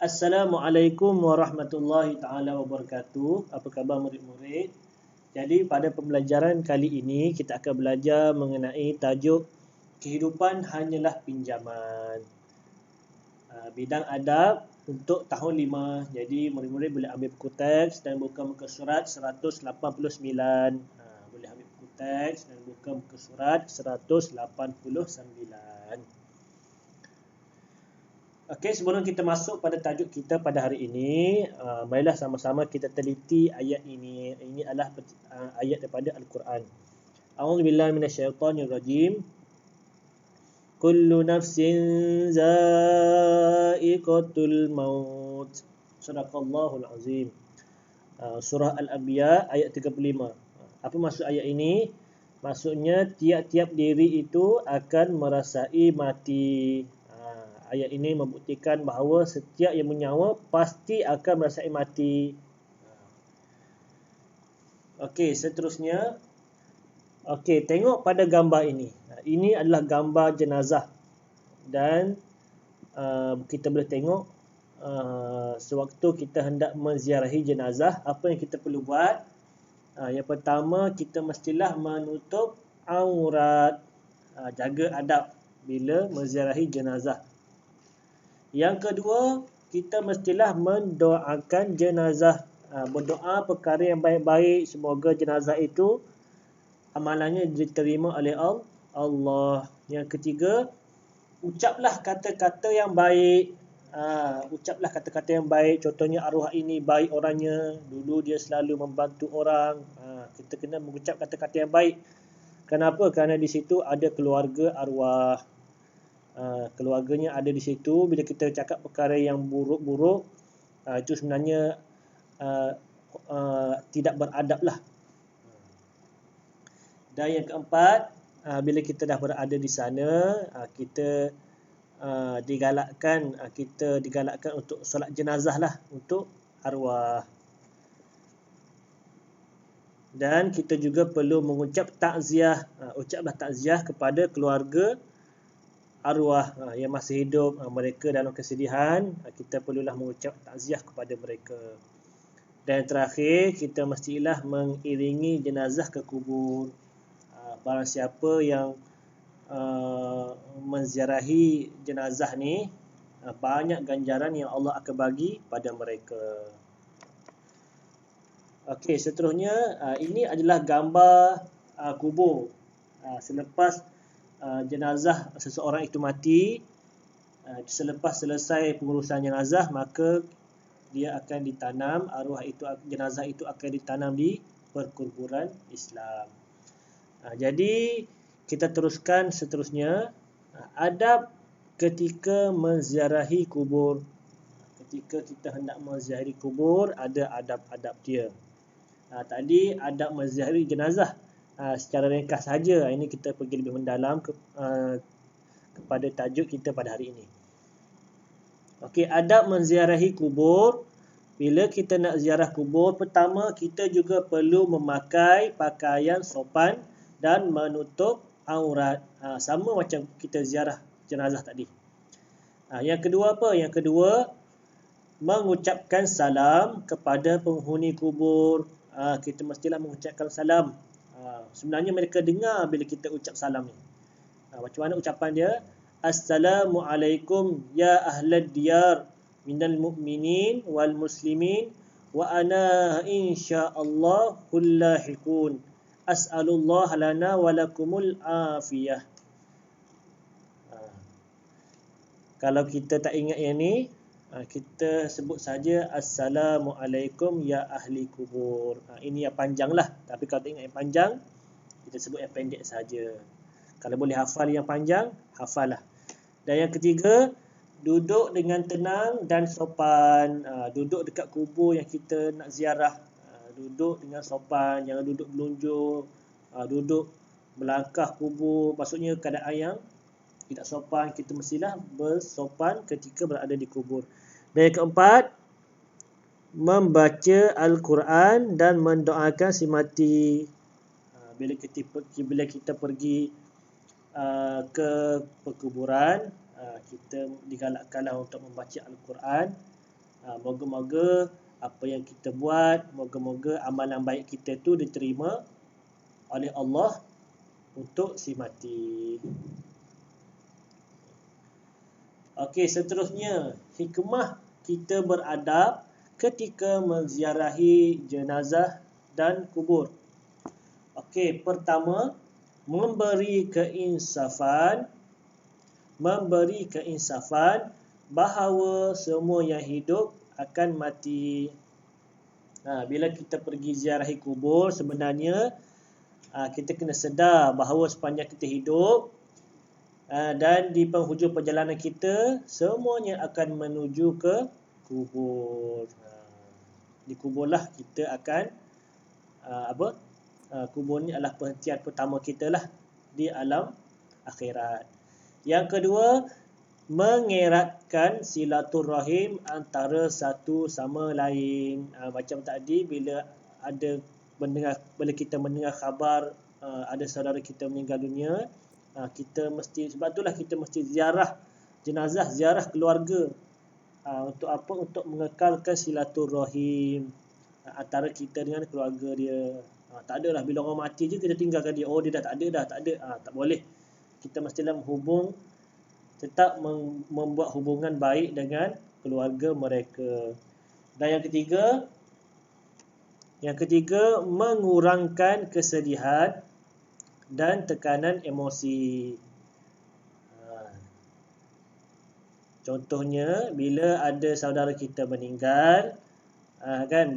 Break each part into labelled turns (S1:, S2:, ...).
S1: Assalamualaikum warahmatullahi taala wabarakatuh. Apa khabar murid-murid? Jadi pada pembelajaran kali ini kita akan belajar mengenai tajuk kehidupan hanyalah pinjaman. Bidang adab untuk tahun 5. Jadi murid-murid boleh ambil buku teks dan buka muka surat 189. Boleh ambil buku teks dan buka muka surat 189. Okey, sebelum kita masuk pada tajuk kita pada hari ini, marilah sama-sama kita teliti ayat ini. Ini adalah ayat daripada Al-Quran. A'udzubillahi minasyaitonirrajim. Kullu nafsin za'iqatul maut. Sadaqallahul azim. Surah Al-Anbiya ayat 35. Apa maksud ayat ini? Maksudnya tiap-tiap diri itu akan merasai mati. Ayat ini membuktikan bahawa setiap yang bernyawa pasti akan merasai mati. Okey, seterusnya. Okey, tengok pada gambar ini. Ini adalah gambar jenazah. Dan kita boleh tengok sewaktu kita hendak menziarahi jenazah, apa yang kita perlu buat? Yang pertama, kita mestilah menutup aurat. Jaga adab bila menziarahi jenazah. Yang kedua, kita mestilah mendoakan jenazah. Berdoa perkara yang baik-baik. Semoga jenazah itu amalannya diterima oleh Allah. Yang ketiga, ucaplah kata-kata yang baik. Ucaplah kata-kata yang baik. Contohnya arwah ini baik orangnya. Dulu dia selalu membantu orang. Kita kena mengucap kata-kata yang baik. Kenapa? Kerana di situ ada keluarga arwah. Keluarganya ada di situ. Bila kita cakap perkara yang buruk-buruk, itu sebenarnya tidak beradab lah. Dan yang keempat, bila kita dah berada di sana, kita digalakkan untuk solat jenazah lah untuk arwah. Dan kita juga perlu mengucap takziah. Ucaplah takziah kepada keluarga arwah yang masih hidup. Mereka dalam kesedihan, kita perlulah mengucap takziah kepada mereka. Dan terakhir, kita mestilah mengiringi jenazah ke kubur. Barang siapa yang menziarahi jenazah ni, banyak ganjaran yang Allah akan bagi pada mereka. Okey, seterusnya ini adalah gambar kubur. Selepas jenazah seseorang itu mati, selepas selesai pengurusan jenazah, maka dia akan ditanam, jenazah itu akan ditanam di perkuburan Islam. Jadi kita teruskan seterusnya. Adab ketika menziarahi kubur. Ketika kita hendak menziarahi kubur, ada adab-adab dia. Tadi adab menziarahi jenazah. Secara ringkas saja. Ini kita pergi lebih mendalam kepada tajuk kita pada hari ini. Okey, adab menziarahi kubur. Bila kita nak ziarah kubur, pertama kita juga perlu memakai pakaian sopan dan menutup aurat. Sama macam kita ziarah jenazah tadi. Yang kedua apa? Yang kedua, mengucapkan salam kepada penghuni kubur. Kita mestilah mengucapkan salam. Sebenarnya mereka dengar bila kita ucap salam ni. Macam mana ucapan dia? Assalamualaikum ya ahlad diyar minal mu'minin wal muslimin wa ana insyaallah kullahikun. As'alullah lana walakumul afiyah. Kalau kita tak ingat yang ni, kita sebut saja Assalamualaikum ya ahli kubur. Ini yang panjang lah. Tapi kalau tak ingat yang panjang, kita sebut yang pendek saja. Kalau boleh hafal yang panjang, hafal lah. Dan yang ketiga, duduk dengan tenang dan sopan. Duduk dekat kubur yang kita nak ziarah. Duduk dengan sopan, jangan duduk melunjuk, duduk melangkah kubur. Maksudnya keadaan yang tidak sopan. Kita mestilah bersopan ketika berada di kubur. Dan yang keempat, membaca Al-Quran dan mendoakan si mati. Bila kita pergi ke perkuburan, kita digalakkanlah untuk membaca Al-Quran Moga-moga apa yang kita buat, moga-moga amalan baik kita tu diterima oleh Allah untuk si mati. Okey, seterusnya hikmah kita beradab ketika menziarahi jenazah dan kubur. Okey, pertama, memberi keinsafan bahawa semua yang hidup akan mati. Bila kita pergi ziarahi kubur, sebenarnya kita kena sedar bahawa sepanjang kita hidup dan di penghujung perjalanan kita, semuanya akan menuju ke kubur. Di kuburlah kita akan kubur ni adalah perhentian pertama kita lah di alam akhirat. Yang kedua, mengeratkan silaturahim antara satu sama lain. Macam tadi, bila kita mendengar khabar ada saudara kita meninggal dunia, sebab itulah kita mesti ziarah jenazah, ziarah keluarga. Untuk apa? Untuk mengekalkan silaturahim antara kita dengan keluarga dia. Tak adalah bila orang mati je kita tinggalkan dia. Oh, dia dah tak ada. Tak boleh. Kita mestilah tetap membuat hubungan baik dengan keluarga mereka. Dan yang ketiga, mengurangkan kesedihan dan tekanan emosi. Contohnya, bila ada saudara kita meninggal,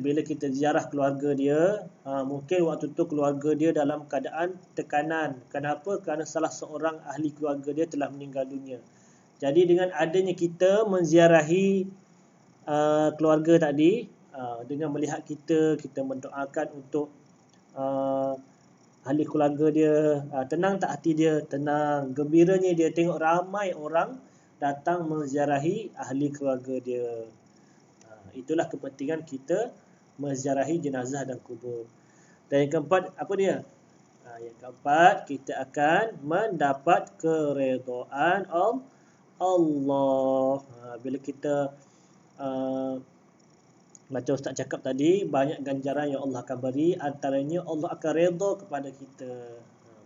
S1: bila kita ziarah keluarga dia, mungkin waktu tu keluarga dia dalam keadaan tekanan. Kenapa? Kerana salah seorang ahli keluarga dia telah meninggal dunia. Jadi dengan adanya kita menziarahi keluarga tadi, dengan melihat kita mendoakan untuk ahli keluarga dia, tenang tak hati dia? Tenang, gembiranya dia tengok ramai orang datang menziarahi ahli keluarga dia. Itulah kepentingan kita menziarahi jenazah dan kubur. Dan yang keempat, apa dia? Yang keempat, kita akan mendapat keredaan Allah. Bila kita macam Ustaz cakap tadi, banyak ganjaran yang Allah akan beri. Antaranya Allah akan redha kepada kita,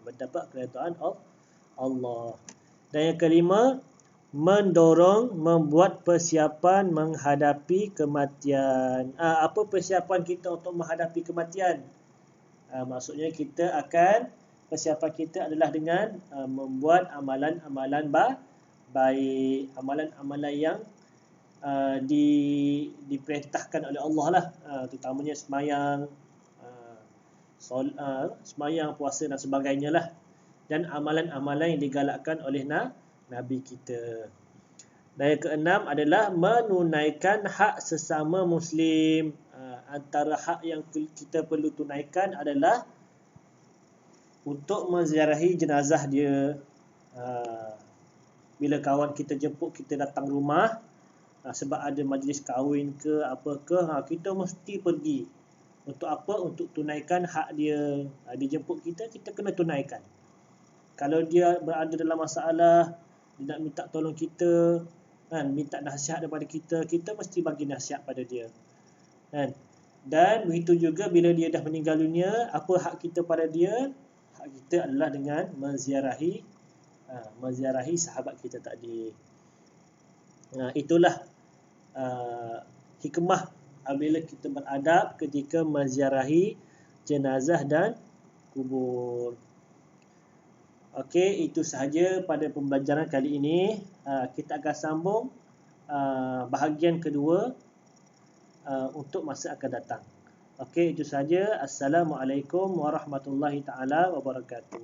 S1: mendapat keredaan Allah. Dan yang kelima, membuat persiapan menghadapi kematian. Apa persiapan kita untuk menghadapi kematian? Maksudnya persiapan kita adalah dengan membuat amalan-amalan baik, amalan-amalan yang diperintahkan oleh Allah lah, terutamanya semayang, puasa dan sebagainya lah, dan amalan-amalan yang digalakkan oleh Nabi kita. Dan yang keenam adalah menunaikan hak sesama Muslim. Antara hak yang kita perlu tunaikan adalah untuk menziarahi jenazah dia. Bila kawan kita jemput kita datang rumah, sebab ada majlis kahwin ke apa ke, kita mesti pergi. Untuk apa? Untuk tunaikan hak dia. Dia jemput kita kena tunaikan. Kalau dia berada dalam masalah, dia nak minta tolong kita, minta nasihat daripada kita, kita mesti bagi nasihat pada dia. Dan begitu juga bila dia dah meninggal dunia, apa hak kita pada dia? Hak kita adalah dengan menziarahi sahabat kita tadi. Itulah hikmah apabila kita beradab ketika menziarahi jenazah dan kubur. Okey, itu sahaja pada pembelajaran kali ini. Kita akan sambung bahagian kedua untuk masa akan datang. Okey, itu sahaja. Assalamualaikum warahmatullahi taala wabarakatuh.